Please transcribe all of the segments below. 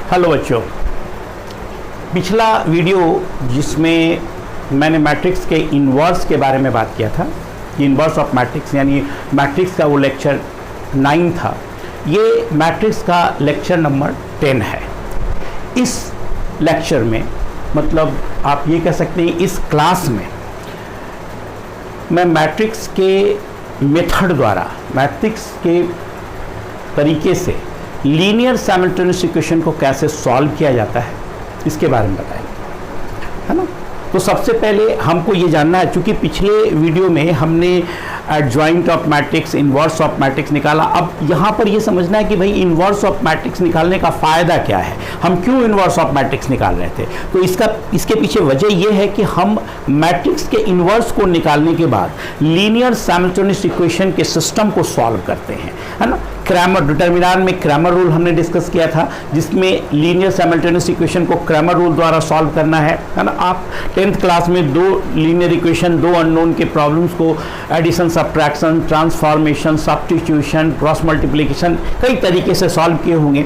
Hello बच्चों, पिछला video जिसमें मैंने मैट्रिक्स के इन्वर्स के बारे में बात किया था, इन्वर्स ऑफ मैट्रिक्स यानी मैट्रिक्स का वो लेक्चर 9 था। ये मैट्रिक्स का लेक्चर नंबर 10 है। इस लेक्चर में मतलब आप ये कह सकते हैं इस क्लास में मैं मैट्रिक्स के मेथड द्वारा, मैट्रिक्स के तरीके से लीनियर साइमल्टेनियस इक्वेशन को कैसे सॉल्व किया जाता है इसके बारे में बताएंगे, है ना। तो सबसे पहले हमको ये जानना है, चूंकि पिछले वीडियो में हमने adjoint of matrix, inverse of matrix निकाला। अब यहाँ पर ये समझना है कि भाई इन्वर्स ऑफ मैट्रिक्स निकालने का फ़ायदा क्या है, हम क्यों इन्वर्स ऑफ मैट्रिक्स निकाल रहे थे। तो इसके पीछे वजह ये है कि हम मैट्रिक्स के इन्वर्स को निकालने के बाद लीनियर साइमल्टेनियस इक्वेशन के सिस्टम को सॉल्व करते हैं, है ना। क्रैमर डिटर्मिनेंट में क्रैमर रूल हमने डिस्कस किया था, जिसमें लीनियर साइमल्टेनियस इक्वेशन को क्रैमर रूल द्वारा सॉल्व करना है ना। आप 10th क्लास में दो लीनियर इक्वेशन, दो अननोन के प्रॉब्लम्स को addition, subtraction, transformation, substitution, cross multiplication कई तरीके से सॉल्व किए होंगे।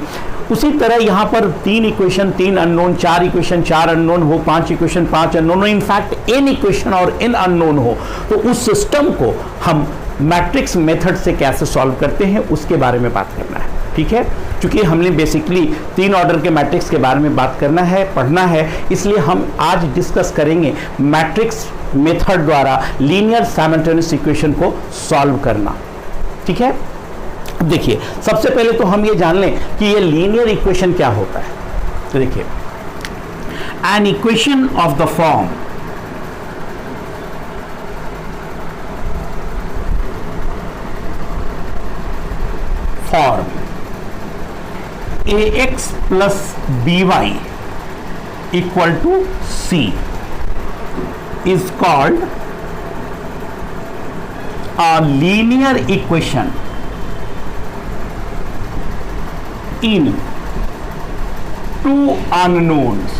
उसी तरह यहाँ पर 3 इक्वेशन 3 अननोन, 4 इक्वेशन 4 अननोन हो, 5 इक्वेशन 5 अननोन हो, इनफैक्ट n इक्वेशन और n अननोन हो, तो उस सिस्टम को हम मैट्रिक्स मेथड से कैसे सॉल्व करते हैं उसके बारे में बात करना है, ठीक है। क्योंकि हमने बेसिकली 3 ऑर्डर के मैट्रिक्स के बारे में बात करना है, पढ़ना है, इसलिए हम आज डिस्कस करेंगे मैट्रिक्स मेथड द्वारा लीनियर साइमल्टेनियस इक्वेशन को सॉल्व करना, ठीक है। अब देखिए, सबसे पहले तो हम ये जान लें कि ये लीनियर इक्वेशन क्या होता है। तो देखिए, an equation of the form ax plus by equal to c is called a linear equation in two unknowns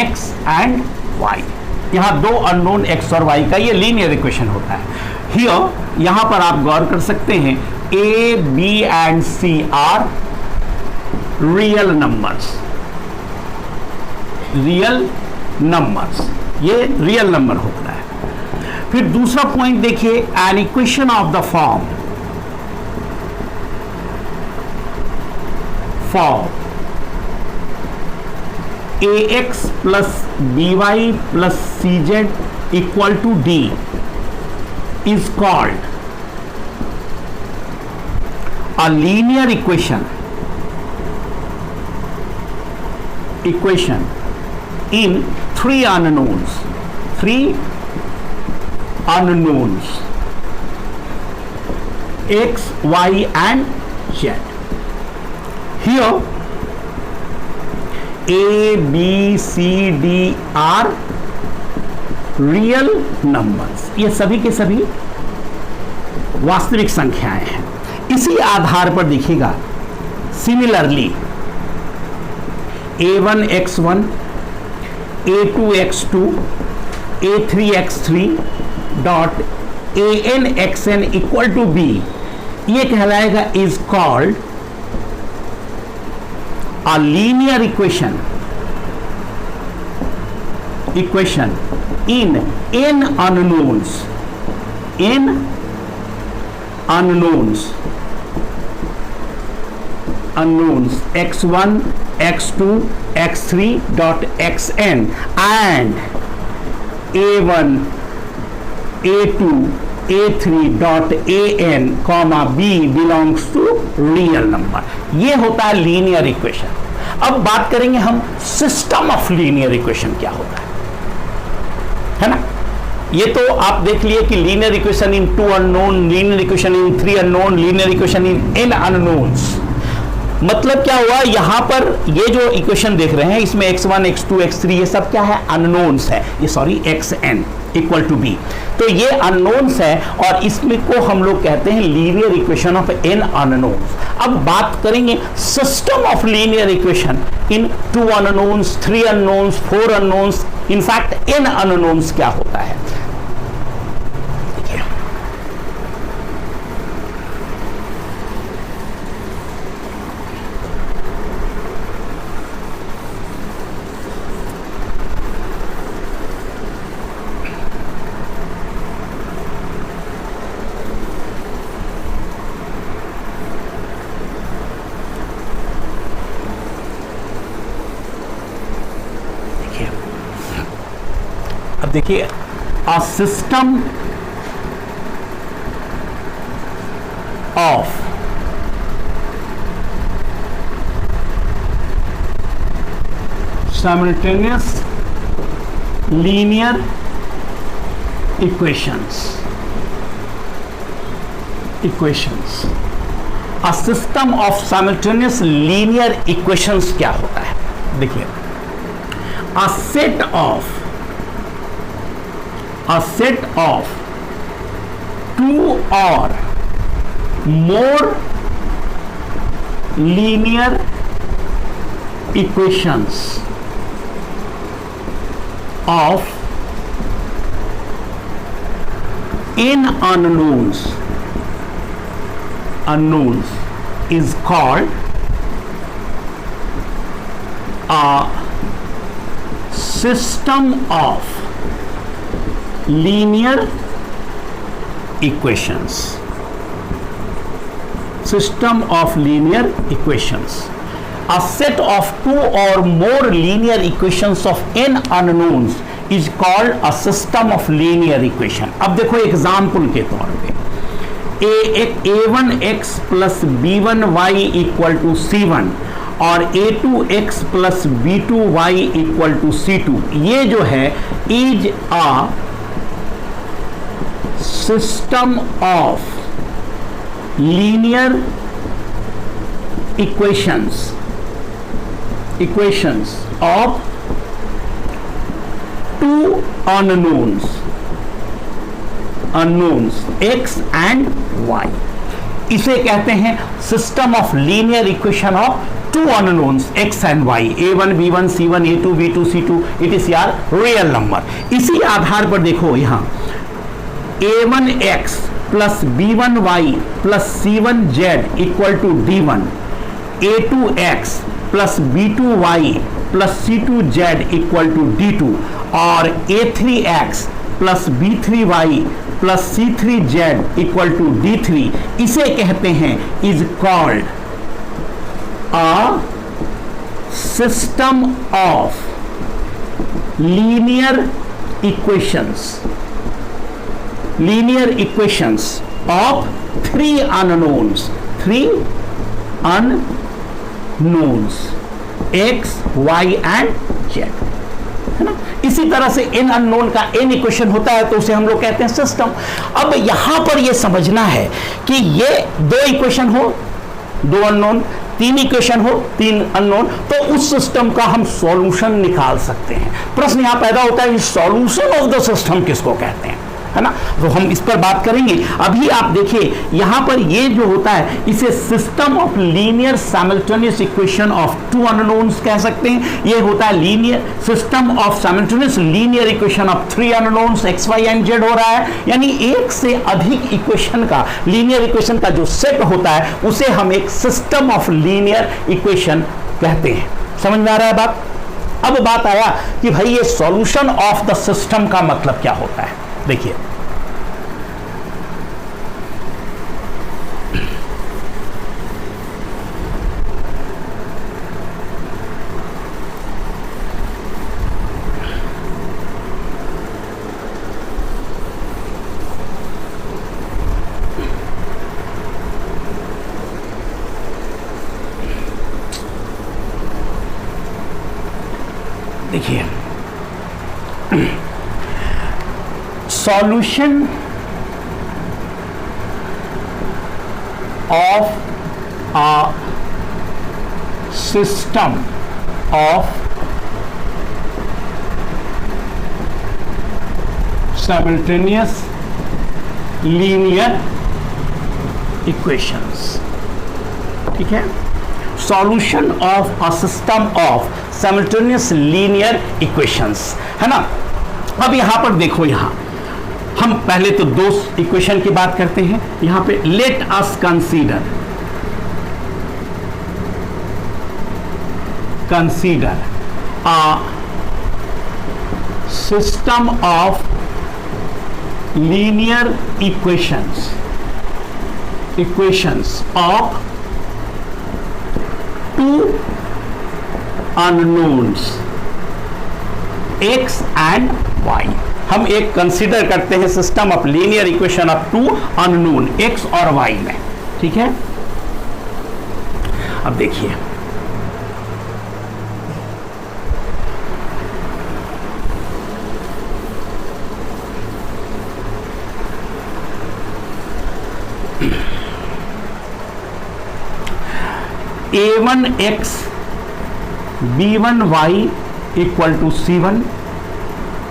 x and y। यहाँ दो अननोन x और y का ये लीनियर इक्वेशन होता है। हियर यहाँ पर आप गौर कर सकते हैं A, B and C are real numbers, real numbers, ये रियल नंबर होता है। फिर दूसरा पॉइंट देखिए, an equation of the form for ax plus by plus cz equal to d is called a linear equation in three unknowns x, y and z। here a, b, c, d are real numbers, ये सभी के सभी वास्तविक संख्याएं हैं। इसी आधार पर देखिएगा, similarly a1x1, a2x2, a3x3 dot anxn equal to b, ये कहलाएगा is called a linear equation in n unknowns x1, x2, x3 dot xn and a1, a2, a3 dot an comma b belongs to real number। ये होता है linear equation. अब बात करेंगे हम system of linear equation क्या होता है ना। ये तो आप देख लिए कि लीनियर इक्वेशन इन 2 अननोन, लीनियर इक्वेशन इन 3 अननोन, लीनियर इक्वेशन इन n अननोन्स। मतलब क्या हुआ, यहां पर ये जो इक्वेशन देख रहे हैं इसमें x1, x2, x3 ये सब क्या है, अननोन्स है, ये sorry xn equal to b। तो ये अननोन्स है और इसमें को हम लोग कहते हैं linear equation of n unknowns. अब बात करेंगे system of linear equation in 2 unknowns, 3 unknowns, 4 unknowns, in fact n unknowns क्या होता है। देखिए, अ system of simultaneous linear equations. A system of simultaneous linear equations क्या होता है? देखिए, a set of two or more linear equations of n unknowns is called a system of linear equations. System of linear equations. A set of two or more linear equations of n unknowns is called a system of linear equation. अब देखो example के तौर पे a1x plus b1y equal to c1 और a2x plus b2y equal to c2, ये जो है is a system of linear equations of two unknowns x and y. इसे कहते हैं system of linear equation of two unknowns x and y, a1 b1 c1 a2 b2 c2. It is यार real number. इसी आधार पर देखो यहां a1x plus b1y plus c1z equal to d1, a2x plus b2y plus c2z equal to d2 और a3x plus b3y plus c3z equal to d3. इसे कहते हैं is called a system of linear equations of three unknowns x, y and z, है ना. इसी तरह से n unknown का n इक्वेशन होता है तो उसे हम लोग कहते हैं सिस्टम. अब यहां पर यह समझना है कि ये दो इक्वेशन हो, दो अननोन, तीन इक्वेशन हो, तीन अननोन, तो उस सिस्टम का हम सॉल्यूशन निकाल सकते हैं. प्रश्न यहां पैदा होता है सॉल्यूशन ऑफ द सिस्टम किसको कहते हैं, है ना. तो हम इस पर बात करेंगे. अभी आप देखिए यहां पर ये जो होता है इसे system of linear simultaneous equation of two unknowns कह सकते हैं. ये होता है linear system of simultaneous linear equation of three unknowns x y and z हो रहा है. यानी एक से अधिक इक्वेशन का, लीनियर इक्वेशन का जो सेट होता है उसे हम एक सिस्टम ऑफ लीनियर इक्वेशन कहते हैं. समझ में आ रहा है बात. अब बात आया कि भाई ये सॉल्यूशन ऑफ द सिस्टम का मतलब क्या होता है. देखिए, solution of a system of simultaneous linear equations. ठीक है, solution of a system of simultaneous linear equations, है ना. अब यहां पर देखो, यहां हम पहले तो दो इक्वेशन की बात करते हैं. यहां पे let us consider a system of linear equations of two unknowns x and y. हम एक कंसीडर करते हैं system of linear equation of two unknown x और y में, ठीक है। अब देखिए a1x b1y equal to c1,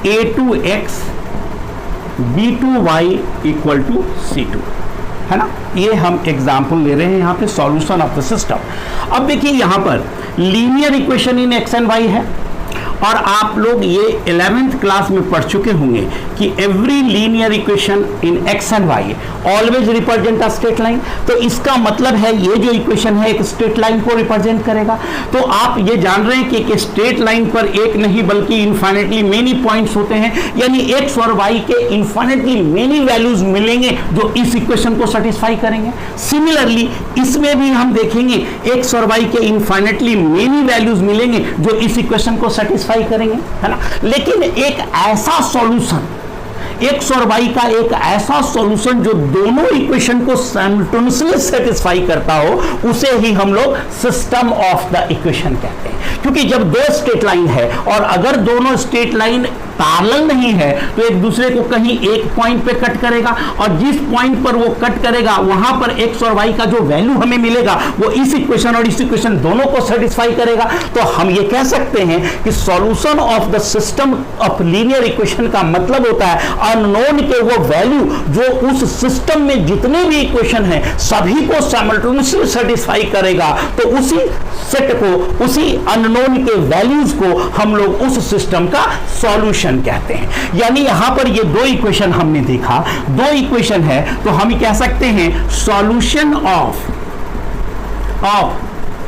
a2x b2y equal to c2, है ना। ये हम एग्जाम्पल ले रहे हैं यहाँ पे सॉल्यूशन ऑफ द सिस्टम। अब देखिए यहाँ पर linear equation in x and y है, और आप लोग ये 11th क्लास में पढ़ चुके होंगे कि every linear equation in x and why always represent a straight line. तो इसका मतलब है ये जो इक्वेशन है एक स्ट्रेट लाइन को रिप्रेजेंट करेगा। तो आप ये जान रहे हैं कि एक स्ट्रेट लाइन पर एक नहीं बल्कि इन्फाइनेटली मेनी पॉइंट्स होते हैं, यानी एक्स और वाई के इन्फाइनेटली मेनी वैल्यूज मिलेंगे जो इस इक्वेशन को सेटिस्फाई करेंगे। सिमिलरली इसमें भी हम देखेंगे एक्स और वाई के इन्फाइनेटली मेनी वैल्यूज मिलेंगे जो इस इक्वेशन को सेटिस्फाई करेंगे, है ना। लेकिन एक ऐसा सॉल्यूशन, एक्स और वाई का एक ऐसा सॉल्यूशन जो दोनों इक्वेशन को साइमल्टेनियसली सेटिस्फाई करता हो, उसे ही हम लोग सिस्टम ऑफ द इक्वेशन कहते हैं। क्योंकि जब दो स्ट्रेट लाइन है और अगर दोनों स्ट्रेट लाइन पैरेलल नहीं है तो एक दूसरे को कहीं एक पॉइंट पे कट करेगा, और जिस पॉइंट पर वो कट करेगा वहां पर एक्स और वाई का जो वैल्यू हमें मिलेगा वो इस इक्वेशन और इस इक्वेशन दोनों को सेटिस्फाई करेगा। तो हम ये कह सकते हैं कि solution of the system of linear equation का मतलब होता है अननोन के वो वैल्यू जो उस सिस्टम में जितने भी इक्वेशन हैं सभी को साइमल्टेनियसली सेटिस्फाई करेगा। तो उसी सेट को, उसी अननोन के वैल्यूज को हम लोग उस सिस्टम का सॉल्यूशन कहते हैं। यानी यहां पर ये दो इक्वेशन हमने देखा, दो इक्वेशन है तो हम कह सकते हैं solution of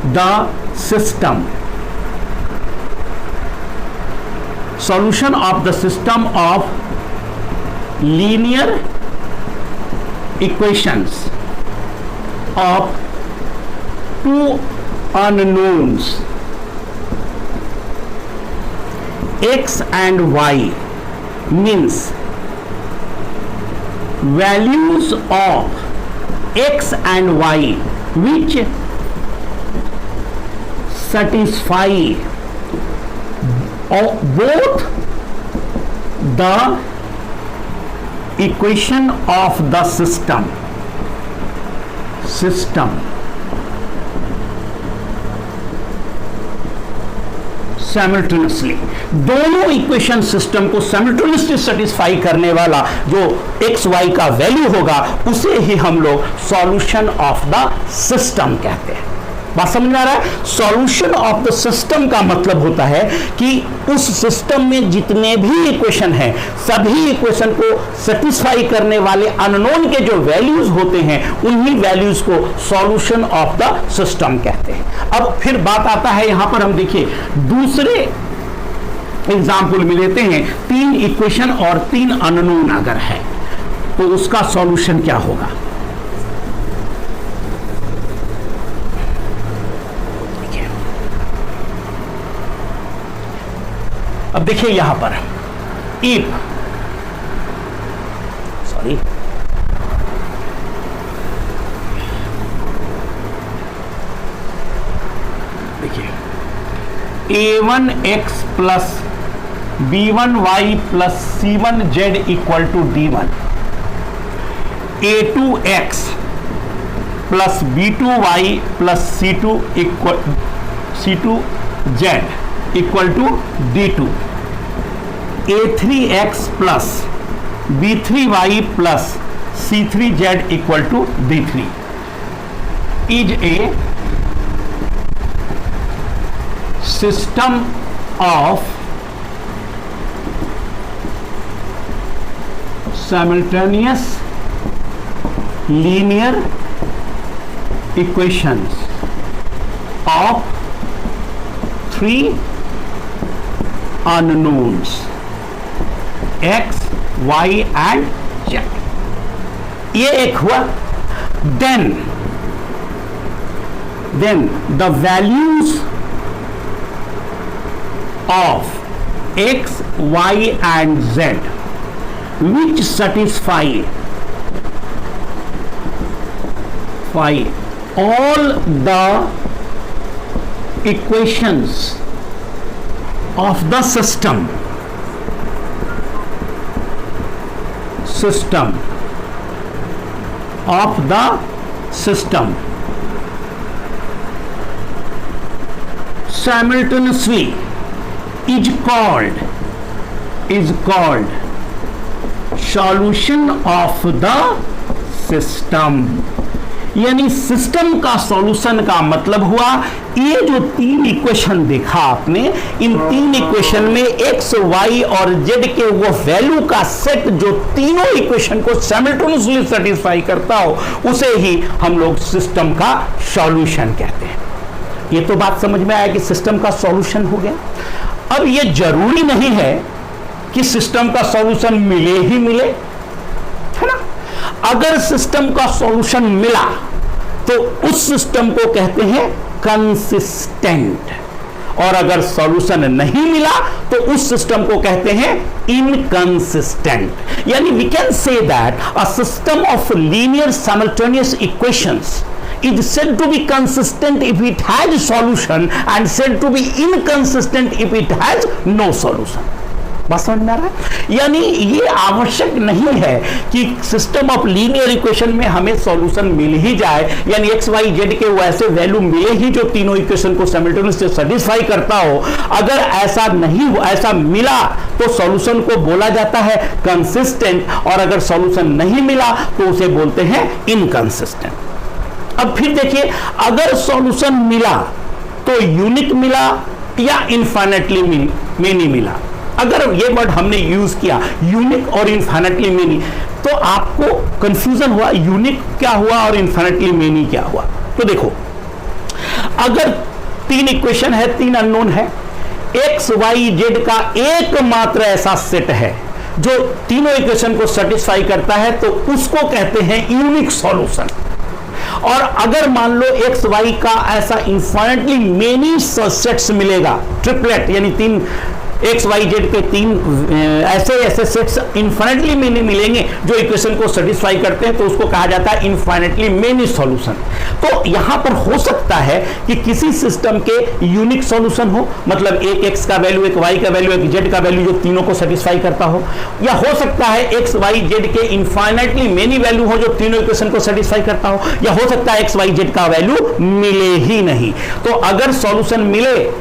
the system, solution of the system of linear equations of two unknowns x and y means values of x and y which satisfy both the equation of the system simultaneously. दोनों equation system को simultaneously satisfy करने वाला जो x Y का value होगा उसे ही हम लोग सॉल्यूशन ऑफ द सिस्टम कहते हैं। बात समझ में आ रहा है? सॉल्यूशन ऑफ द सिस्टम का मतलब होता है कि उस सिस्टम में जितने भी इक्वेशन हैं सभी इक्वेशन को सेटिस्फाई करने वाले अननोन के जो वैल्यूज होते हैं उन्हीं वैल्यूज को सॉल्यूशन ऑफ द सिस्टम कहते हैं। अब फिर बात आता है यहां पर, हम देखिए दूसरे एग्जाम्पल में लेते हैं, तीन इक्वेशन और तीन अननोन अगर है तो उसका सॉल्यूशन क्या होगा। अब देखिए यहां पर इफ, सॉरी, देखिए a1x plus b1y plus c1z equal to d1, a2x plus b2y plus c2z equal to d2, a3x plus b3y plus c3z equal to d3 is a system of simultaneous linear equations of three unknowns x, y and z। ये एक हुआ। then the values of x, y and z which satisfy all the equations of the system simultaneously is called solution of the system। यानी system का solution का मतलब हुआ ये जो तीन इक्वेशन देखा आपने, इन तीन इक्वेशन में एक्स वाई और जेड के वो वैल्यू का सेट जो तीनों इक्वेशन को साइमल्टेनियसली सेटिस्फाई करता हो, उसे ही हम लोग सिस्टम का सॉल्यूशन कहते हैं। ये तो बात समझ में आया कि सिस्टम का सॉल्यूशन हो गया। अब ये जरूरी नहीं है कि सिस्टम का सॉल्यूशन मिले ही मिले, है ना। अगर सिस्टम का सॉल्यूशन मिला तो उस सिस्टम को कहते हैं कंसिस्टेंट, और अगर सॉल्यूशन नहीं मिला तो उस सिस्टम को कहते हैं इनकंसिस्टेंट। यानी we can say that a system of linear simultaneous equations is said to be consistent if it has solution and said to be inconsistent if it has no solution। बात समझ में आ रहा है। यानी ये आवश्यक नहीं है कि सिस्टम ऑफ लीनियर इक्वेशन में हमें सॉल्यूशन मिल ही जाए, यानी एक्स वाई जेड के वो ऐसे वैल्यू मिले ही जो तीनों इक्वेशन को साइमल्टेनियसली सेटिस्फाई करता हो। अगर ऐसा नहीं हो, ऐसा मिला तो सॉल्यूशन को बोला जाता है कंसिस्टेंट, और अगर सॉल्यूशन नहीं मिला तो उसे बोलते हैं इनकंसिस्टेंट। अब फिर देखिए, अगर सॉल्यूशन मिला तो यूनिक मिला या इनफाइनाइटली मेनी मिला। अगर ये वर्ड हमने यूज किया यूनिक और इनफाइनाइटली मेनी, तो आपको कंफ्यूजन हुआ यूनिक क्या हुआ और इनफाइनाइटली मेनी क्या हुआ। तो देखो, अगर तीन इक्वेशन है, तीन अननोन है, एक्स वाई जेड का एकमात्र ऐसा सेट है जो तीनों इक्वेशन को सेटिस्फाई करता है, तो उसको कहते हैं यूनिक सॉल्यूशन। और अगर मान लो एक्स वाई का ऐसा इनफाइनाइटली मेनी सेट्स मिलेगा, ट्रिपलेट यानी तीन एक्स वाई जेड के तीन ऐसे सेट्स इनफाइनाइटली मेनी मिलेंगे जो इक्वेशन को सेटिस्फाई करते हैं, तो उसको कहा जाता है इनफाइनाइटली मेनी सॉल्यूशन। तो यहां पर हो सकता है कि किसी सिस्टम के यूनिक सॉल्यूशन हो, मतलब एक एक्स का वैल्यू, एक वाई का वैल्यू, एक जेड का वैल्यू जो तीनों को सेटिस्फाई करता हो, या हो सकता है एक्स वाई जेड के इनफाइनाइटली मेनी वैल्यू हो जो तीनों इक्वेशन को सेटिस्फाई करता हो, या हो सकता है एक्स वाई जेड का वैल्यू मिले ही नहीं। तो अगर सॉल्यूशन मिले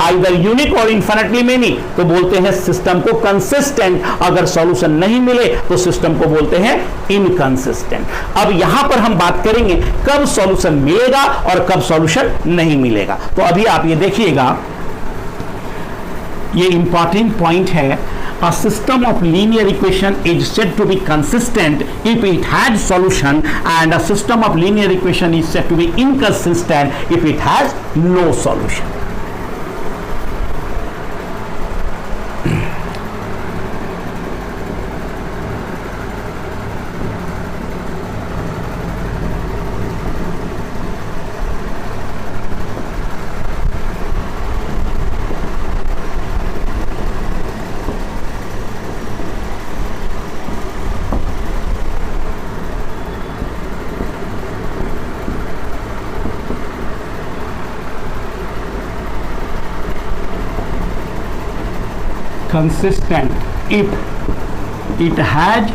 आइदर यूनिक और इनफाइनाइटली मेनी तो बोलते हैं सिस्टम को कंसिस्टेंट, अगर सॉल्यूशन नहीं मिले तो सिस्टम को बोलते हैं इनकंसिस्टेंट। अब यहां पर हम बात करेंगे कब सॉल्यूशन मिलेगा और कब सॉल्यूशन नहीं मिलेगा। तो अभी आप ये देखिएगा, ये इंपॉर्टेंट पॉइंट है। A system of linear equation is said to be consistent if it has solution, and a system of linear equation is said to be inconsistent if it has no solution। Consistent if it has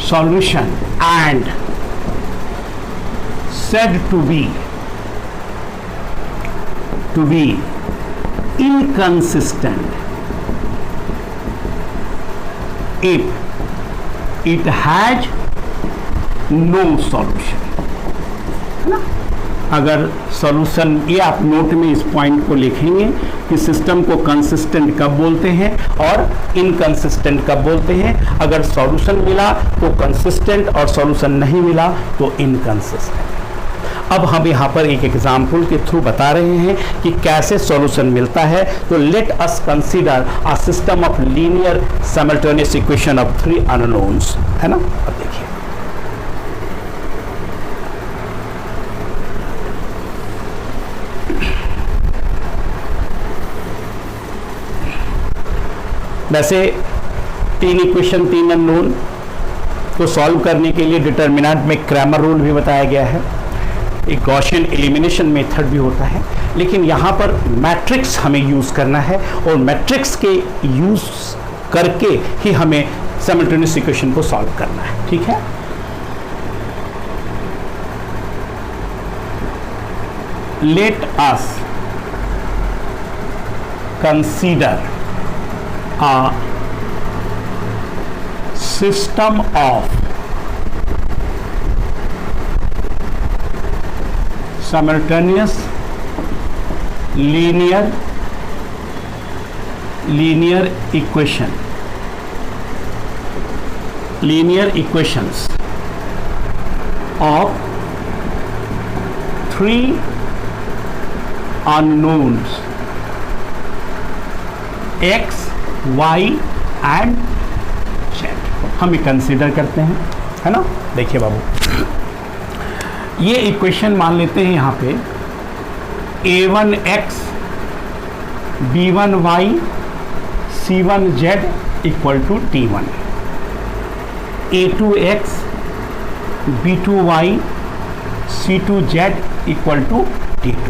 solution and said to be inconsistent if it has no solution। है ना। अगर solution, ये आप note में इस point को लिखेंगे कि सिस्टम को कंसिस्टेंट कब बोलते हैं और इनकंसिस्टेंट कब बोलते हैं। अगर सॉल्यूशन मिला तो कंसिस्टेंट और सॉल्यूशन नहीं मिला तो इनकंसिस्टेंट। अब हम यहाँ पर एक एग्जाम्पल के थ्रू बता रहे हैं कि कैसे सॉल्यूशन मिलता है। तो late us consider a system of linear simultaneous equation of three unknowns, है ना। अब देखिए, वैसे 3 इक्वेशन 3 अननोन को सॉल्व करने के लिए डिटर्मिनेंट में क्रैमर रूल भी बताया गया है, एक गॉसियन एलिमिनेशन मेथड भी होता है, लेकिन यहाँ पर मैट्रिक्स हमें यूज़ करना है और मैट्रिक्स के यूज़ करके ही हमें साइमल्टेनियस इक्वेशन को सॉल्व करना है। ठीक है, late us consider a system of simultaneous linear equations of 3 unknowns x, y and z हम कंसीडर करते हैं, है ना। देखिए बाबू, ये इक्वेशन मान लेते हैं यहाँ पे a1x b1y c1z equal to t1, a2x b2y c2z equal to t2,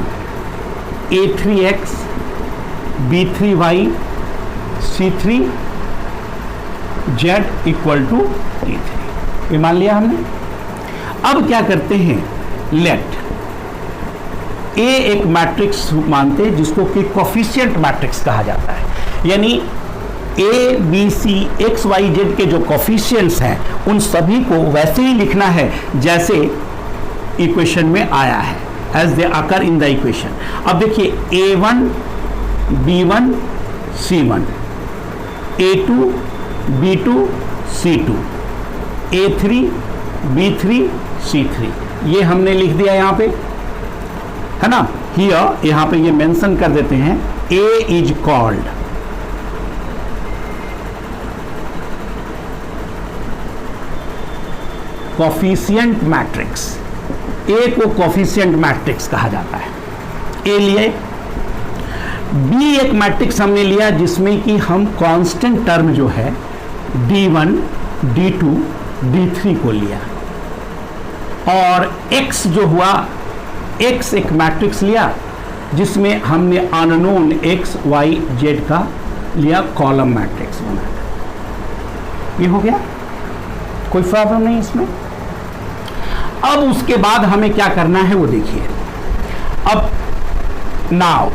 a3x b3y c3z equal to t3, ये मान लिया हमने। अब क्या करते हैं, लेट ए एक मैट्रिक्स मानते हैं जिसको कि कोफिशिएंट मैट्रिक्स कहा जाता है, यानी a b c x y z के जो कोफिशिएंट्स हैं उन सभी को वैसे ही लिखना है जैसे इक्वेशन में आया है, as they occur in the equation. अब देखिए a1 b1 c1, a2 b2 c2, a3 b3 c3, ये हमने लिख दिया यहाँ पे, है ना। हियर यहाँ पे ये मेंशन कर देते हैं a is called coefficient matrix, A को कोफिशिएंट मैट्रिक्स कहा जाता है। ए लिए बी एक मैट्रिक्स हमने लिया जिसमें कि हम कांस्टेंट टर्म जो है d1 d2 d3 को लिया, और x जो हुआ x एक मैट्रिक्स लिया जिसमें हमने अननोन x y z का लिया, कॉलम मैट्रिक्स बनाया। ये हो गया, कोई प्रॉब्लम नहीं इसमें। अब उसके बाद हमें क्या करना है वो देखिए। अब now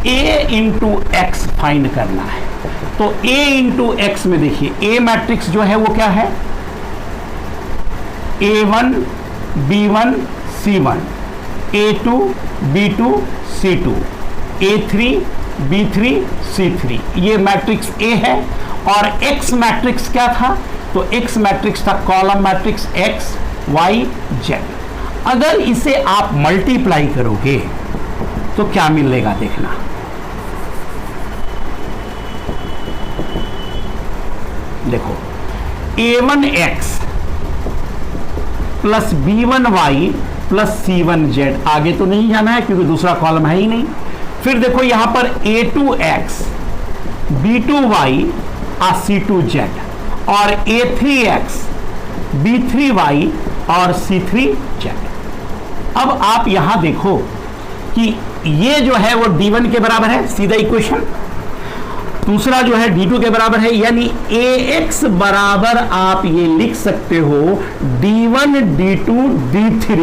a into x find करना है, तो a इंटू एक्स में देखिए a मैट्रिक्स जो है वो क्या है, a1 b1 c1, a2 b2 c2, a3 b3 c3, ये मैट्रिक्स a है। और x मैट्रिक्स क्या था, तो x मैट्रिक्स था column matrix x y z। अगर इसे आप मल्टीप्लाई करोगे तो क्या मिलेगा देखना, देखो a1x plus b1y plus c1z, आगे तो नहीं जाना है क्योंकि दूसरा कॉलम है ही नहीं। फिर देखो यहां पर a2x b2y और c2z, और a3x b3y और c3z। अब आप यहां देखो कि ये जो है वो d1 के बराबर है, सीधा इक्वेशन। दूसरा जो है d2 के बराबर है, यानी ax बराबर आप ये लिख सकते हो d1 d2 d3,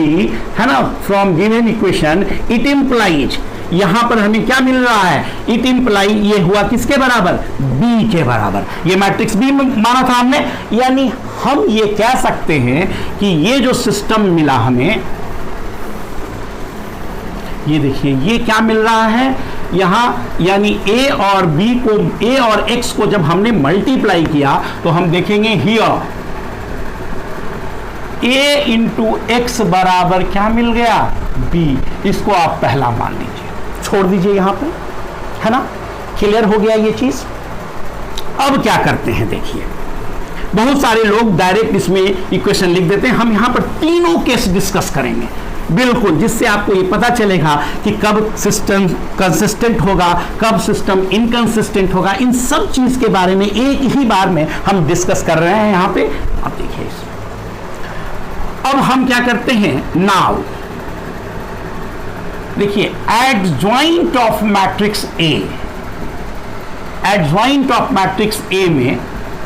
है ना, from given equation. It implies, यहां पर हमें क्या मिल रहा है, इट इंप्लाई, ये हुआ किसके बराबर, b के बराबर। ये मैट्रिक्स b माना था हमने, यानी हम ये कह सकते हैं कि ये जो सिस्टम मिला हमें, ये देखिए ये क्या मिल रहा है यहां, यानी a और b को, a और x को जब हमने मल्टीप्लाई किया तो हम देखेंगे हियर a इंटू एक्स बराबर क्या मिल गया, b। इसको आप पहला मान लीजिए, छोड़ दीजिए यहां पे, है ना। क्लियर हो गया ये चीज। अब क्या करते हैं देखिए, बहुत सारे लोग डायरेक्ट इसमें इक्वेशन लिख देते हैं, हम यहां पर तीनों केस डिस्कस करेंगे। बिल्कुल, जिससे आपको ये पता चलेगा कि कब सिस्टम कंसिस्टेंट होगा, कब सिस्टम इनकंसिस्टेंट होगा। इन सब चीज के बारे में एक ही बार में हम डिस्कस कर रहे हैं यहां पे। अब देखिए अब हम क्या करते हैं, नाउ देखिए adjoint of matrix A, adjoint of matrix ए में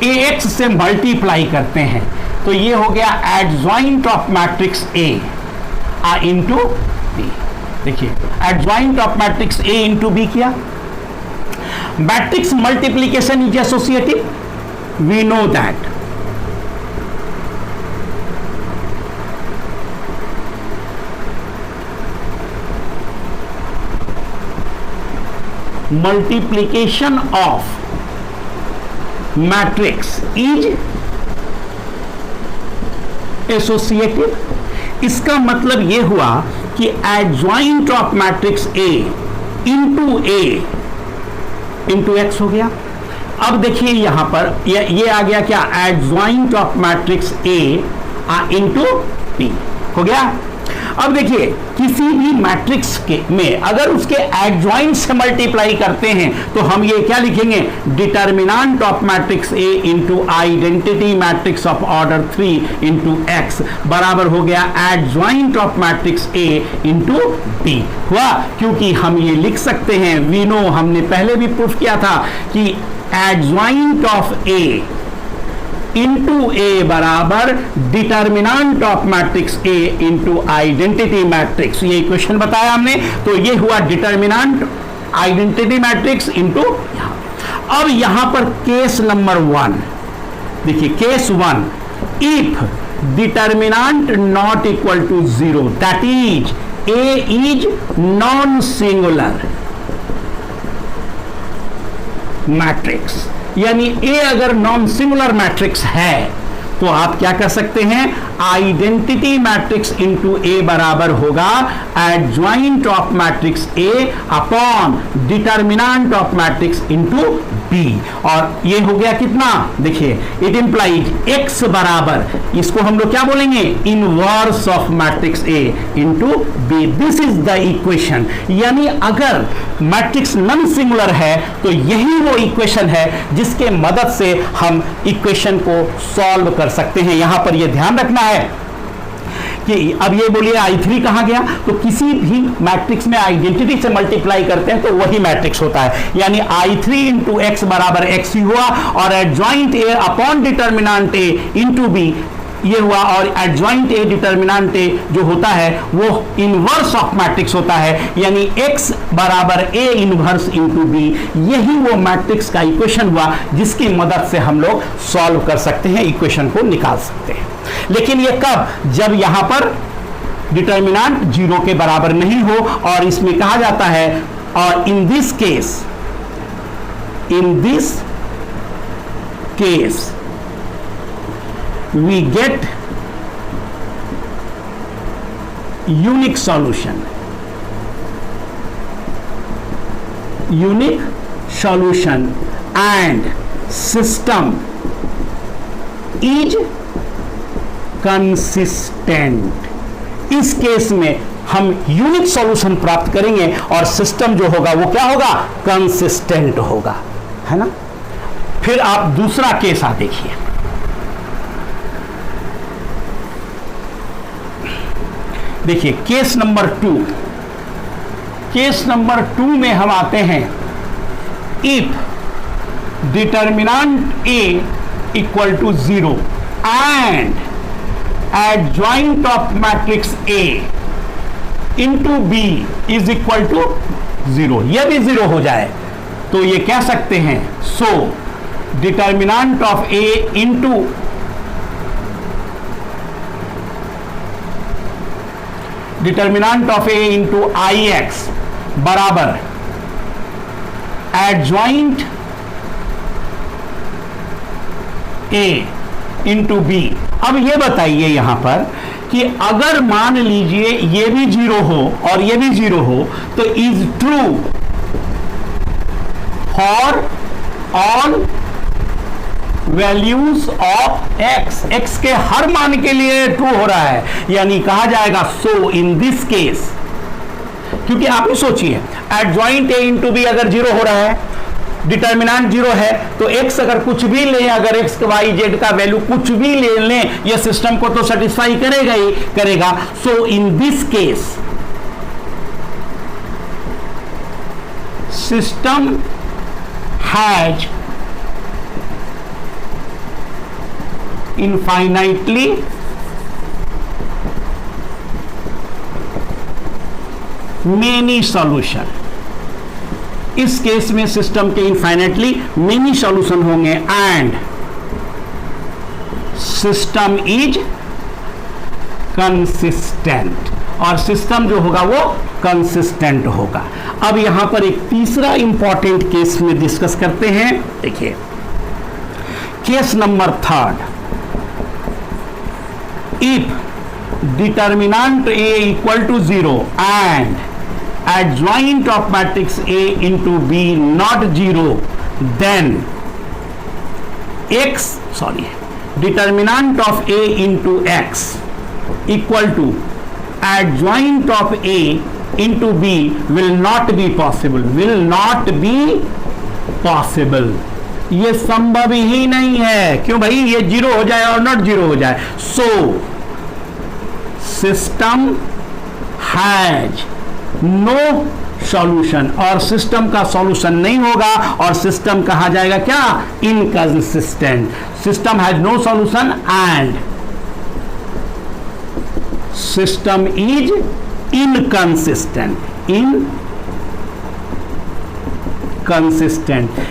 ax से मल्टीप्लाई करते हैं, तो ये हो गया adjoint of matrix A into B. देखिए adjoint of matrix A into B किया। Matrix multiplication is associative, we know that. multiplication of matrix is associative। इसका मतलब यह हुआ कि adjoint of matrix A into x हो गया। अब देखिए यहां पर ये आ गया क्या, adjoint of matrix A into B हो गया। अब देखिए किसी भी मैट्रिक्स के में अगर उसके एडजॉइंट से मल्टीप्लाई करते हैं तो हम ये क्या लिखेंगे, determinant of matrix A into identity matrix of order 3 into x बराबर हो गया adjoint of matrix A into B हुआ। क्योंकि हम ये लिख सकते हैं, वी नो, हमने पहले भी प्रूफ किया था कि adjoint of A into A बराबर determinant of matrix A into identity matrix, ये इक्वेशन बताया हमने। तो ये हुआ डिटर्मिनेंट आइडेंटिटी मैट्रिक्स इंटू। अब यहां पर केस नंबर 1 देखिए, case 1, if determinant not equal to 0 that is A is non singular matrix, यानी ए अगर नॉन सिंगुलर मैट्रिक्स है तो आप क्या कर सकते हैं, आइडेंटिटी मैट्रिक्स इंटू ए बराबर होगा adjoint of matrix A upon determinant of matrix into B. और ये हो गया कितना, देखिए इट इंप्लाइज एक्स बराबर, इसको हम लोग क्या बोलेंगे, inverse of matrix A into B. This is the equation. यानी अगर मैट्रिक्स नॉन सिंगुलर है तो यही वो इक्वेशन है जिसके मदद से हम इक्वेशन को सॉल्व कर सकते हैं। यहां पर यह ध्यान रखना है कि अब ये बोलिए I3 कहां गया, तो किसी भी मैट्रिक्स में आइडेंटिटी से मल्टीप्लाई करते हैं तो वही मैट्रिक्स होता है। यानी I3 इंटू एक्स बराबर एक्स ही हुआ, और adjoint A upon determinant A into B ये हुआ, और एडजॉइंट ए डिटर्मिनेंट ए जो होता है वो इनवर्स ऑफ मैट्रिक्स होता है, यानी x बराबर ए इनवर्स इंटू बी। यही वो मैट्रिक्स का इक्वेशन हुआ जिसकी मदद से हम लोग सॉल्व कर सकते हैं, इक्वेशन को निकाल सकते हैं। लेकिन ये कब, जब यहां पर डिटर्मिनेंट 0 के बराबर नहीं हो, और इसमें कहा जाता है, और इन this case we get unique solution and system is consistent। इस केस में हम यूनिक सॉल्यूशन प्राप्त करेंगे और सिस्टम जो होगा वो क्या होगा, कंसिस्टेंट होगा, है ना। फिर आप दूसरा केस आ देखिए, देखिए केस नंबर 2। केस नंबर 2 में हम आते हैं, if determinant A equal to 0 and adjoint of matrix A into B is equal to 0, यह भी 0 हो जाए तो ये कह सकते हैं, so determinant of A into determinant of A into I X बराबर एडजॉइंट ए इंटू बी। अब ये बताइए यहां पर कि अगर मान लीजिए ये भी 0 हो और ये भी 0 हो तो is true for all values of x, x के हर मान के लिए ट्रू हो रहा है, यानी कहा जाएगा सो इन दिस केस, क्योंकि आप ही सोचिए एडजॉइंट ए इंटू बी अगर जीरो हो रहा है, डिटर्मिनेंट जीरो है, तो x अगर कुछ भी लें, अगर x y z का वैल्यू कुछ भी ले लें, यह सिस्टम को तो सेटिस्फाई करेगा ही करेगा। So in this case system has infinitely many solution. इस केस में सिस्टम के इनफाइनाइटली मेनी सॉल्यूशन होंगे एंड सिस्टम इज कंसिस्टेंट, और सिस्टम जो होगा वो कंसिस्टेंट होगा। अब यहां पर एक तीसरा इंपॉर्टेंट केस में डिस्कस करते हैं। देखिए case number third, if determinant a equal to 0 and adjoint of matrix A into B not 0, then determinant of A into X equal to adjoint of A into B will not be possible, will not be possible। ये संभव ही नहीं है। क्यों भाई? ये zero हो जाए और नॉट जीरो हो जाए। So system has no solution, और सिस्टम का सॉल्यूशन नहीं होगा, और सिस्टम कहा जाएगा क्या? Inconsistent. System has no solution and system is inconsistent. Inconsistent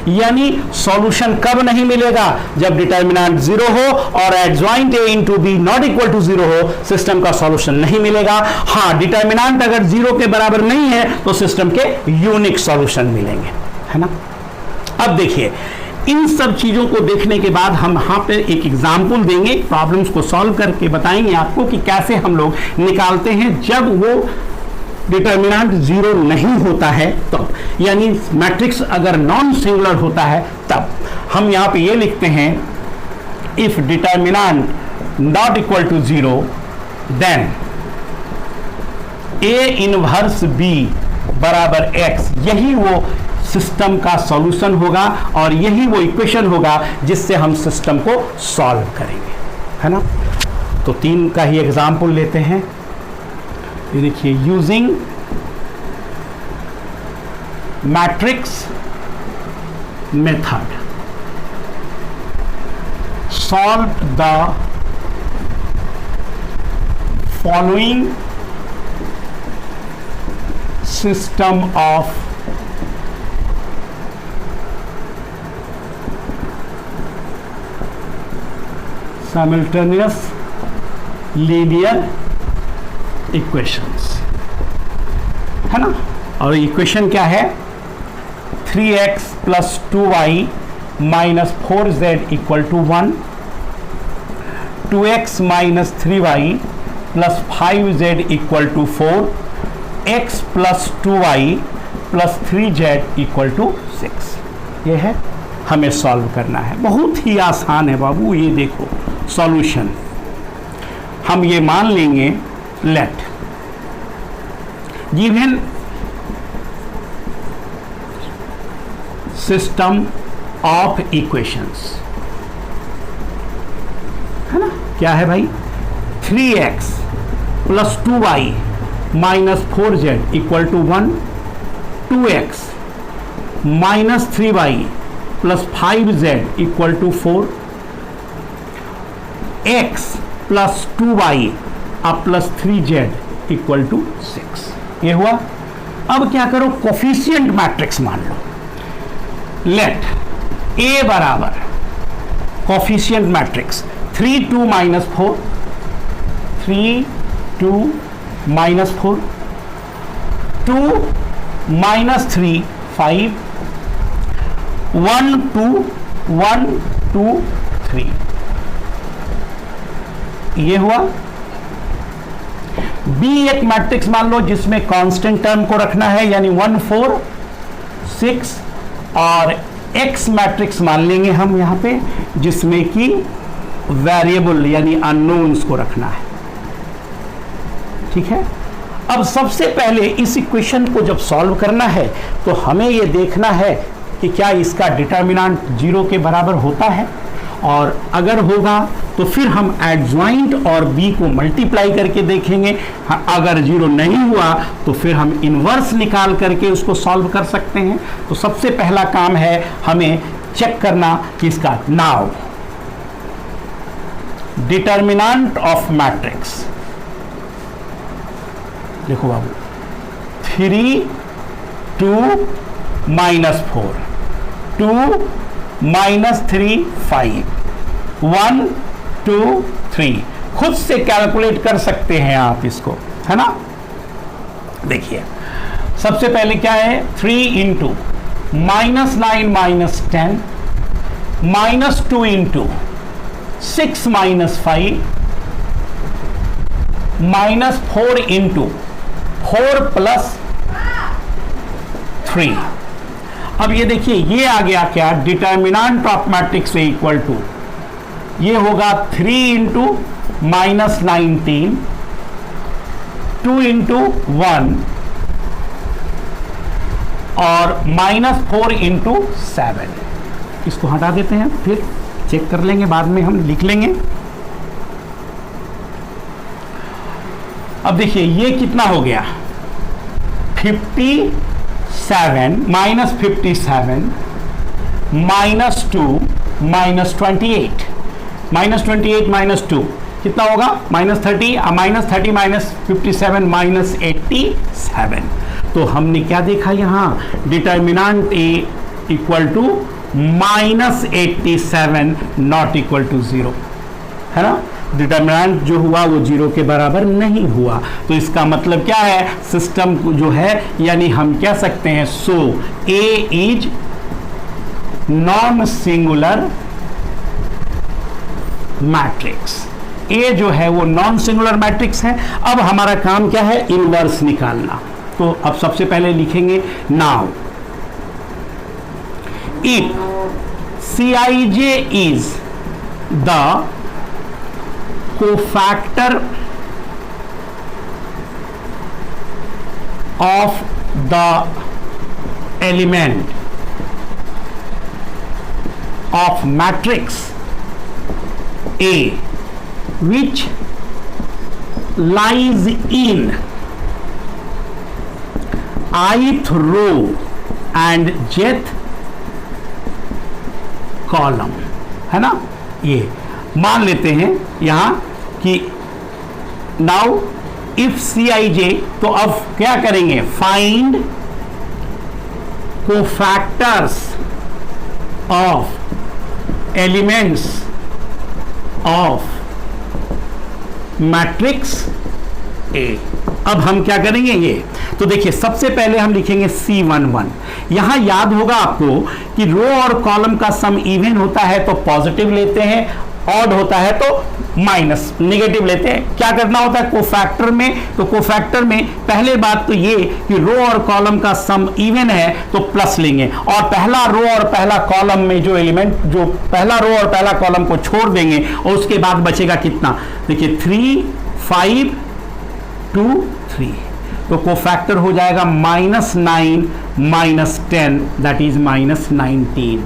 यानी सॉल्यूशन कब नहीं मिलेगा? जब डिटर्मिनेंट जीरो हो और adjoint A into B not equal to zero हो, सिस्टम का सॉल्यूशन नहीं मिलेगा। हाँ, डिटर्मिनेंट अगर जीरो के बराबर नहीं है तो सिस्टम के यूनिक सॉल्यूशन मिलेंगे, है ना। अब देखिए इन सब चीजों को देखने के बाद हम यहाँ पे एक एग्जाम्पल देंगे, प्रॉब्लम्स को सॉल्व करके बताएंगे आपको कि कैसे हम लोग निकालते हैं जब वो डिटर्मिनेंट जीरो नहीं होता है तब, यानी मैट्रिक्स अगर नॉन सिंगुलर होता है तब। हम यहाँ पे ये लिखते हैं if determinant not equal to zero then A inverse B बराबर एक्स, यही वो सिस्टम का सॉल्यूशन होगा और यही वो इक्वेशन होगा जिससे हम सिस्टम को सॉल्व करेंगे, है ना। तो तीन का ही एग्जाम्पल लेते हैं। ये देखिए, using matrix method solve the following system of simultaneous linear equations, है ना। और इक्वेशन क्या है? 3x plus 2y minus 4z equal to 1, 2x minus 3y plus 5z equal to 4, x plus 2y plus 3z equal to 6। ये है, हमें solve करना है। बहुत ही आसान है बाबू। ये देखो सॉल्यूशन हम ये मान लेंगे, let given system of equations, है ना। क्या है भाई? 3x plus 2y minus 4z equal to 1, 2x minus 3y plus 5z equal to 4, x plus 2y अब प्लस 3z इक्वल टू 6। ये हुआ। अब क्या करो? कोफिशिएंट मैट्रिक्स मान लो। लेट a बराबर coefficient matrix 3 2 minus 4, 3 2 minus 4, 2 minus 3 5, 1 2 1 2 3। ये हुआ। B एक मैट्रिक्स मान लो जिसमें कांस्टेंट टर्म को रखना है, यानी 1 4 6, और एक्स मैट्रिक्स मान लेंगे हम यहाँ पे, जिसमें कि वेरिएबल यानी अननोन्स को रखना है। ठीक है, अब सबसे पहले इस इक्वेशन को जब सॉल्व करना है तो हमें ये देखना है कि क्या इसका डिटर्मिनेंट 0 के बराबर होता है, और अगर होगा तो फिर हम एडजॉइंट और b को मल्टीप्लाई करके देखेंगे। अगर 0 नहीं हुआ तो फिर हम इन्वर्स निकाल करके उसको सॉल्व कर सकते हैं। तो सबसे पहला काम है हमें चेक करना कि इसका नाउ डिटर्मिनेंट ऑफ मैट्रिक्स, देखो बाबू, 3 2 -4 2 -3 5 1 2 3, खुद से कैलकुलेट कर सकते हैं आप इसको, है ना। देखिए सबसे पहले क्या है, 3 इंटू -9 -10 -2 इंटू 6 -5 -4 इंटू 4 + 3। अब ये देखिए ये आ गया क्या, determinant of matrix equal to, ये होगा 3 इंटू -19 2 इंटू 1 और -4 इंटू 7। इसको हटा देते हैं, फिर चेक कर लेंगे, बाद में हम लिख लेंगे। अब देखिए ये कितना हो गया, 57 -57 -2 -28 -2 कितना होगा, -30 -30 -57 तो हमने क्या देखा यहाँ, determinant A equal to -87 not equal to 0, है ना। डिटर्मिनेंट जो हुआ वो 0 के बराबर नहीं हुआ, तो इसका मतलब क्या है, सिस्टम जो है यानी हम कह सकते हैं सो ए इज नॉन सिंगुलर मैट्रिक्स। ए जो है वो नॉन सिंगुलर मैट्रिक्स है। अब हमारा काम क्या है, इनवर्स निकालना। तो अब सबसे पहले लिखेंगे now if Cij is the cofactor of the element of matrix A which lies in ith row and jth column, है ना। ये मान लेते हैं यहां कि नाउ इफ Cij, तो अब क्या करेंगे, find cofactors of elements of matrix ए। अब हम क्या करेंगे ये, तो देखिए सबसे पहले हम लिखेंगे C11। यहां याद होगा आपको कि रो और कॉलम का सम इवन होता है तो पॉजिटिव लेते हैं, ऑड होता है तो माइनस नेगेटिव लेते हैं। क्या करना होता है कोफैक्टर में, तो कोफैक्टर में पहले बात तो ये कि रो और कॉलम का सम इवन है तो प्लस लेंगे, और पहला रो और पहला कॉलम में जो एलिमेंट, जो पहला रो और पहला कॉलम को छोड़ देंगे और उसके बाद बचेगा कितना, देखिए 3 5 2 3, तो कोफैक्टर हो जाएगा -9 -10 दैट इज -19,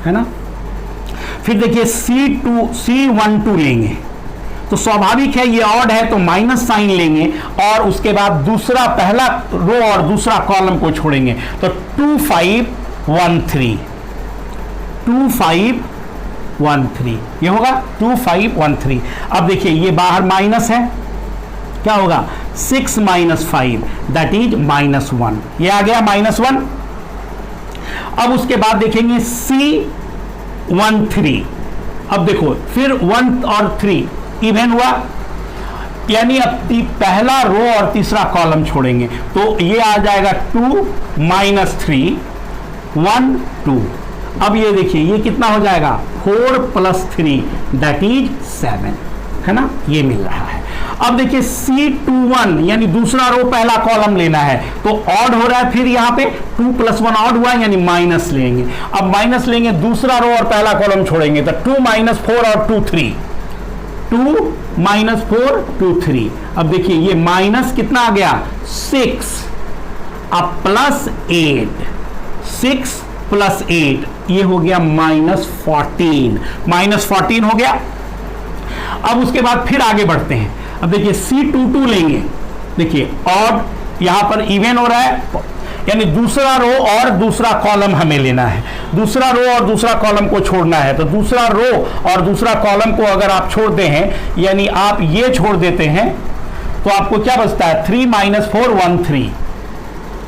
है ना। फिर देखिए C12 लेंगे, तो स्वाभाविक है ये ऑड है तो माइनस साइन लेंगे, और उसके बाद दूसरा पहला रो और दूसरा कॉलम को छोड़ेंगे, तो 2 5 1 3 2 5 1 3, ये होगा 2 5 1 3। अब देखिए ये बाहर माइनस है, क्या होगा 6 - 5 दैट इज -1, ये आ गया -1। अब उसके बाद देखेंगे C13, अब देखो फिर 1 और 3 इवन हुआ, यानी अब पहला रो और तीसरा कॉलम छोड़ेंगे, तो ये आ जाएगा 2 - 3 1 2। अब ये देखिए ये कितना हो जाएगा 4 + 3 दैट इज 7, है ना, ये मिल रहा है। अब देखिए C21 यानी दूसरा रो पहला कॉलम लेना है, तो ऑड हो रहा है, फिर यहाँ पे 2 + 1 ऑड हुआ यानी माइनस लेंगे। अब माइनस लेंगे, दूसरा रो और पहला कॉलम छोड़ेंगे, तो 2 - 4 और 2 3, 2 - 4 2 3। अब देखिए ये माइनस कितना आ गया 6, अब +8, 6 + 8 ये हो गया -14, -14 हो गया। अब उसके बाद फिर आगे बढ़ते हैं। अब देखिए C22 लेंगे, देखिए ऑड यहां पर इवन हो रहा है, यानी दूसरा रो और दूसरा कॉलम हमें लेना है, दूसरा रो और दूसरा कॉलम को छोड़ना है। तो दूसरा रो और दूसरा कॉलम को अगर आप छोड़ते हैं, यानी आप ये छोड़ देते हैं, तो आपको क्या बचता है 3 - 4 1 3,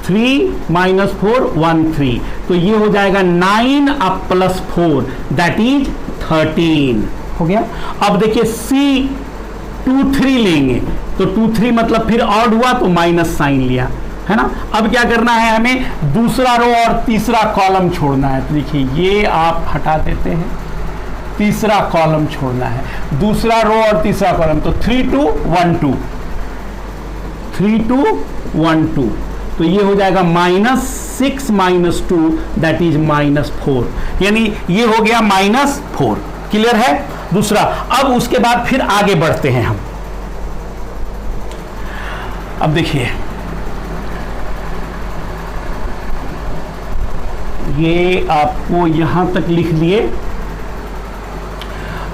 3 - 4 1 3, तो ये हो जाएगा 9 अब +4 दैट इज 13 हो गया। अब देखिए C23 लेंगे, तो 23 मतलब फिर ऑड हुआ तो माइनस साइन लिया, है ना। अब क्या करना है, हमें दूसरा रो और तीसरा कॉलम छोड़ना है। तो देखिए ये आप हटा देते हैं, तीसरा कॉलम छोड़ना है, दूसरा रो और तीसरा कॉलम, तो 3 2 1 2, 3 2 1 2, तो ये हो जाएगा -6 - 2 दैट इज -4, यानी ये हो गया -4। क्लियर है दूसरा। अब उसके बाद फिर आगे बढ़ते हैं हम। अब देखिए ये आपको यहां तक लिख लिए,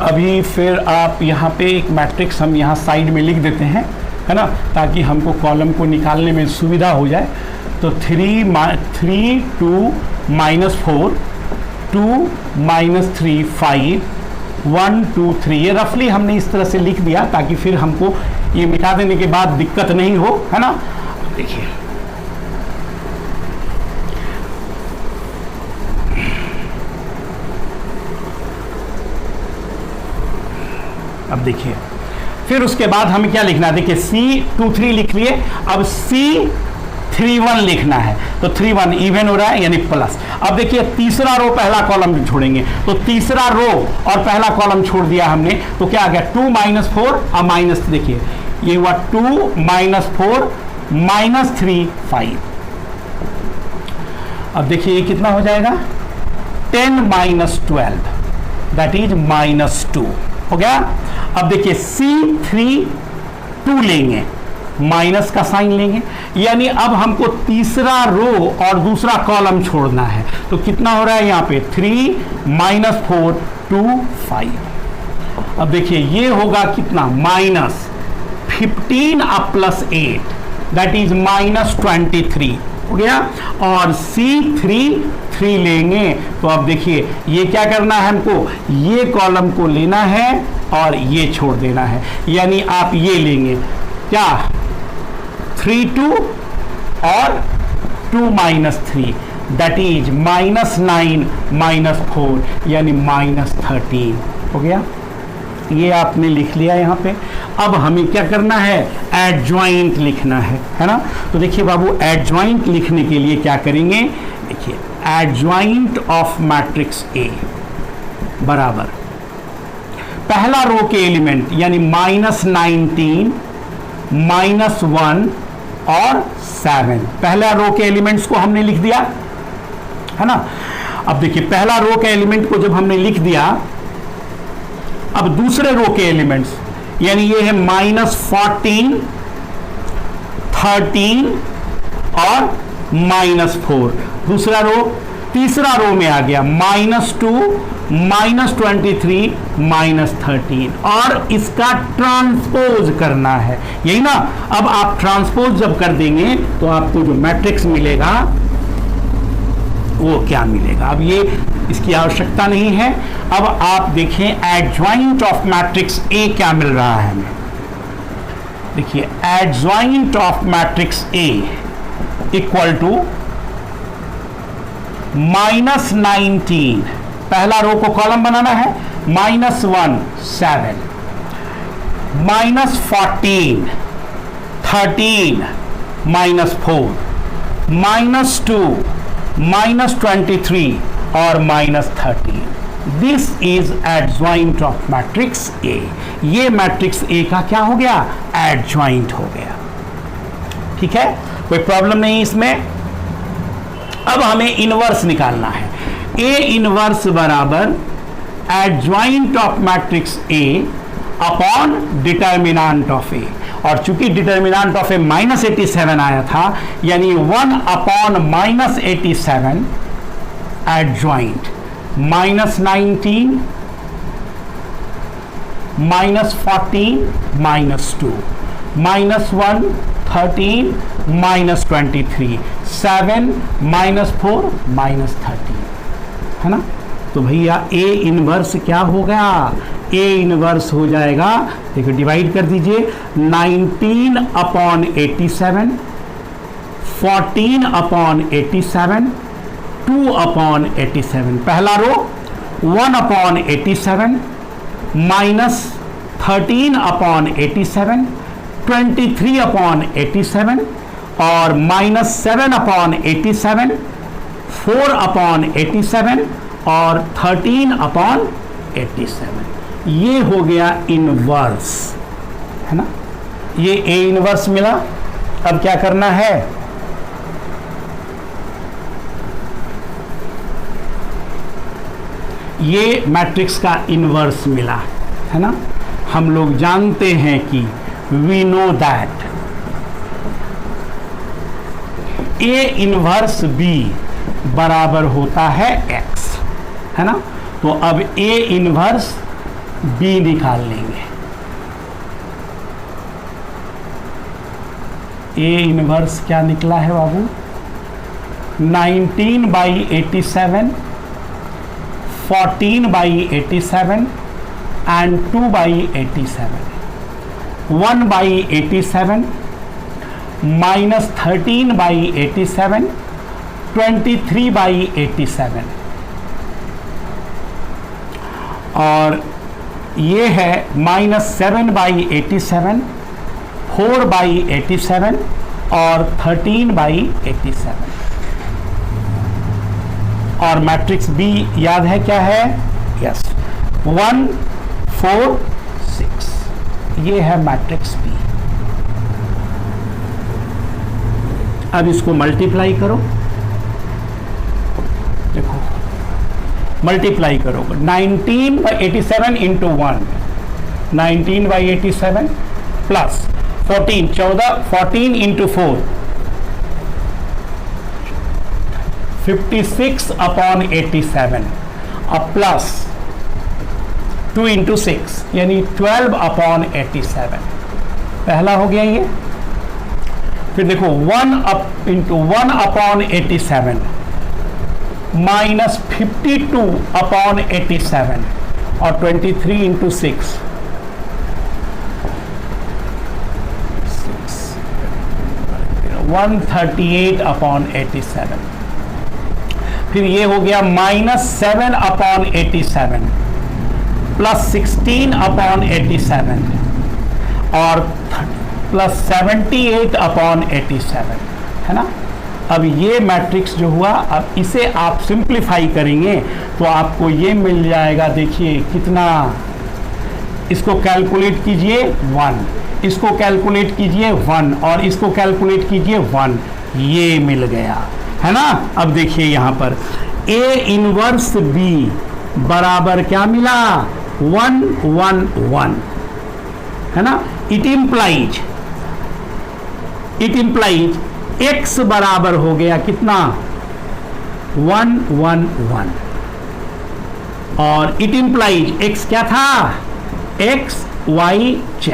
अभी फिर आप यहाँ पे एक मैट्रिक्स हम यहाँ साइड में लिख देते हैं, है ना, ताकि हमको कॉलम को निकालने में सुविधा हो जाए। तो 3 2 -4 2 -3 5 1 2 3, ये रफली हमने इस तरह से लिख दिया ताकि फिर हमको ये मिटा देने के बाद दिक्कत नहीं हो, है ना। देखिए अब देखिए फिर उसके बाद हमें क्या लिखना है, देखिए C23 लिख लिए, अब C31 लिखना है, तो 31 इवन हो रहा है यानी प्लस। अब देखिए तीसरा रो पहला कॉलम छोड़ेंगे, तो तीसरा रो और पहला कॉलम छोड़ दिया हमने, तो क्या आ गया 2 - 4 और माइनस, देखिए ये हुआ 2 - 4 -3 5। अब देखिए ये कितना हो जाएगा 10 - 12 दैट इज -2 हो गया। अब देखिए C32 लेंगे, माइनस का साइन लेंगे, यानी अब हमको तीसरा रो और दूसरा कॉलम छोड़ना है, तो कितना हो रहा है यहाँ पे 3 - 4 2 5। अब देखिए ये होगा कितना -15 अब +8 दैट इज -23 हो गया। और C33 लेंगे, तो अब देखिए ये क्या करना है, हमको ये कॉलम को लेना है और ये छोड़ देना है, यानी आप ये लेंगे क्या 3 2 और 2 - 3 दैट इज -9 - 4 यानी -13 हो गया। ये आपने लिख लिया यहाँ पे। अब हमें क्या करना है, एडजॉइंट लिखना है ना। तो देखिए बाबू एडजॉइंट लिखने के लिए क्या करेंगे, देखिए एडजॉइंट ऑफ मैट्रिक्स ए बराबर पहला रो के एलिमेंट यानी -19 -1 और 7, पहला रो के एलिमेंट्स को हमने लिख दिया, है ना। अब देखिए पहला रो के एलिमेंट को जब हमने लिख दिया, अब दूसरे रो के एलिमेंट्स यानी ये है -14 13 और -4, दूसरा रो, तीसरा रो में आ गया -2 -23 -13, और इसका ट्रांसपोज करना है, यही ना। अब आप ट्रांसपोज जब कर देंगे तो आपको जो मैट्रिक्स मिलेगा वो क्या मिलेगा, अब ये इसकी आवश्यकता नहीं है। अब आप देखें एडजॉइंट ऑफ मैट्रिक्स ए क्या मिल रहा है हमें, देखिए adjoint of matrix A equal to -19, पहला रो को कॉलम बनाना है, -1 7 -14 13 -4 -2 -23 और -13 this is adjoint of matrix ए। ये मैट्रिक्स ए का क्या हो गया? एडजॉइंट हो गया। ठीक है, कोई प्रॉब्लम नहीं इसमें। अब हमें इनवर्स निकालना है। ए इनवर्स बराबर adjoint of matrix A upon determinant of A, और चूंकि डिटर्मिनेंट ऑफ ए -87 आया था, यानी 1 अपॉन -87 एडजॉइंट -19 -14 -2 -1 13 -23 7 -4 -13, है ना। तो भैया ए इनवर्स क्या हो गया? ए इनवर्स हो जाएगा, देखिए डिवाइड कर दीजिए, 19 अपॉन 87, 14 अपॉन 87, 2 अपॉन 87। पहला रो 1 अपॉन 87 माइनस 13 अपॉन 87, 23 अपॉन 87 और माइनस 7 अपॉन 87, 4 अपॉन 87 और 13 अपॉन 87। ये हो गया इनवर्स, है ना। ये ए इनवर्स मिला। अब क्या करना है? ये मैट्रिक्स का इनवर्स मिला, है ना। हम लोग जानते हैं कि we know that A inverse B बराबर होता है एक्स, है ना। तो अब ए इनवर्स बी निकाल लेंगे। ए इनवर्स क्या निकला है बाबू? 19/87, 14/87 एंड 2/87, 1/87 माइनस 13/87, 23/87 और ये है -7/87, 4/87 और 13/87। और मैट्रिक्स बी याद है क्या है? यस, 1 4 6। ये है मैट्रिक्स बी। अब इसको मल्टीप्लाई करो, देखो मल्टीप्लाई करो, 19/87 इंटू 1, 19/87 प्लस 14 इंटू 4, 56 अपॉन 87 और प्लस 2 इंटू 6 यानी 12 अपॉन 87। पहला हो गया ये। फिर देखो 1 इंटू 1 अपॉन 87 माइनस 52 अपॉन 87 और 23 इंटू 6 138 अपॉन 87। फिर ये हो गया -7 अपॉन 87 प्लस 16 अपॉन 87 और प्लस 78 अपॉन 87, है ना। अब ये मैट्रिक्स जो हुआ, अब इसे आप सिंप्लीफाई करेंगे तो आपको ये मिल जाएगा। देखिए कितना, इसको कैलकुलेट कीजिए 1, इसको कैलकुलेट कीजिए 1 और इसको कैलकुलेट कीजिए 1, ये मिल गया, है ना। अब देखिए यहाँ पर ए इनवर्स बी बराबर क्या मिला? 1 1 1, है ना। इट इम्प्लाइज x बराबर हो गया कितना? 1 1 1 और इट इम्प्लाइज x क्या था? x y z।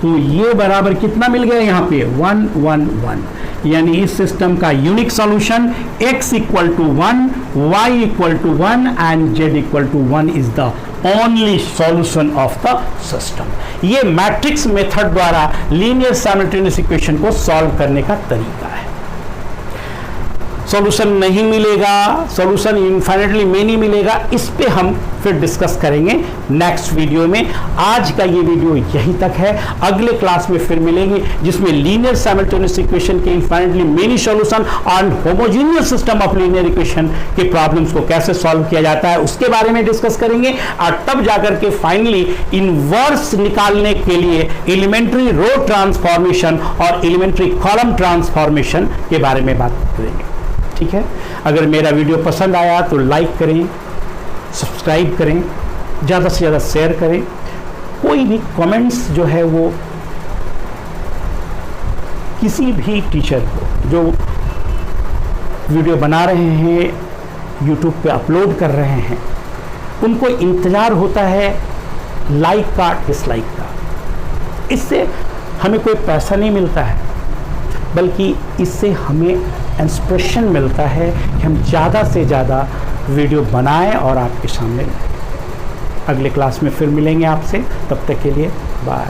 तो ये बराबर कितना मिल गया यहाँ पे? 1 1 1। यानी इस सिस्टम का unique solution x = 1, y = 1 and z = 1 is the only solution of the system. ये मैट्रिक्स मेथड द्वारा लीनियर साइमल्टेनियस इक्वेशन को सॉल्व करने का तरीका है। सॉल्यूशन नहीं मिलेगा, सॉल्यूशन इनफाइनाइटली मेनी मिलेगा, इस पे हम फिर डिस्कस करेंगे नेक्स्ट वीडियो में। आज का ये वीडियो यहीं तक है, अगले क्लास में फिर मिलेंगे जिसमें लीनियर साइमल्टेनियस इक्वेशन के इनफाइनाइटली मेनी सॉल्यूशन और homogeneous system of linear equation के प्रॉब्लम्स को कैसे सॉल्व किया जाता है उसके बारे में डिस्कस करेंगे, और तब जाकर के फाइनली इनवर्स निकालने के लिए एलिमेंट्री रो ट्रांसफॉर्मेशन और एलिमेंट्री कॉलम ट्रांसफॉर्मेशन के बारे में बात करेंगे। ठीक है, अगर मेरा वीडियो पसंद आया तो लाइक करें, सब्सक्राइब करें, ज़्यादा से ज़्यादा शेयर करें। कोई भी कमेंट्स जो है वो किसी भी टीचर को जो वीडियो बना रहे हैं, यूट्यूब पे अपलोड कर रहे हैं, उनको इंतज़ार होता है लाइक का, डिसलाइक का। इससे हमें कोई पैसा नहीं मिलता है, बल्कि इससे हमें इंस्पिरेशन मिलता है कि हम ज़्यादा से ज़्यादा वीडियो बनाएं और आपके सामने लाएं। अगले क्लास में फिर मिलेंगे आपसे, तब तक के लिए बाय।